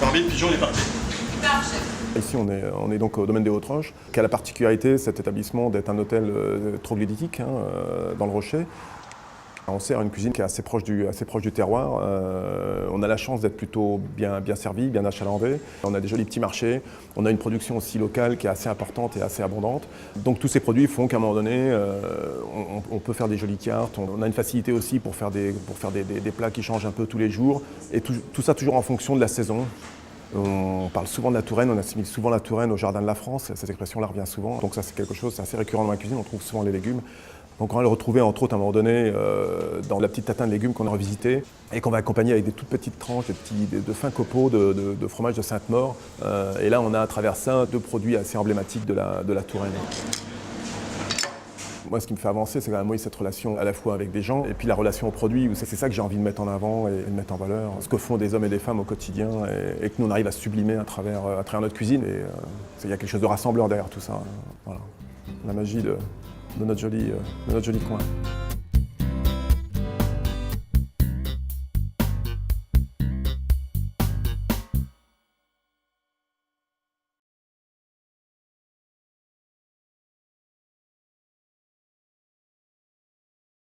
Barbie, le pigeon, il est parti. Ici, on est donc au domaine des Hautes-Roches, qui a la particularité, cet établissement, d'être un hôtel troglodytique dans le Rocher. On sert une cuisine qui est assez proche du terroir. On a la chance d'être plutôt bien servi, bien achalandé. On a des jolis petits marchés. On a une production aussi locale qui est assez importante et assez abondante. Donc tous ces produits font qu'à un moment donné, on peut faire des jolies cartes. On a une facilité aussi pour faire des plats qui changent un peu tous les jours. Et tout ça toujours en fonction de la saison. On parle souvent de la Touraine, on assimile souvent la Touraine au jardin de la France, cette expression-là revient souvent. Donc ça c'est quelque chose, c'est assez récurrent dans ma cuisine, on trouve souvent les légumes. Donc on va le retrouver entre autres à un moment donné dans la petite tatin de légumes qu'on a revisité et qu'on va accompagner avec des toutes petites tranches, de fins copeaux de fromage de Sainte-Maure. Et là on a à travers ça deux produits assez emblématiques de la Touraine. Moi, ce qui me fait avancer, c'est quand même cette relation à la fois avec des gens et puis la relation aux produits. C'est ça que j'ai envie de mettre en avant et de mettre en valeur. Ce que font des hommes et des femmes au quotidien et que nous, on arrive à sublimer à travers notre cuisine. Et il y a quelque chose de rassemblant derrière tout ça. Voilà. La magie de notre joli coin.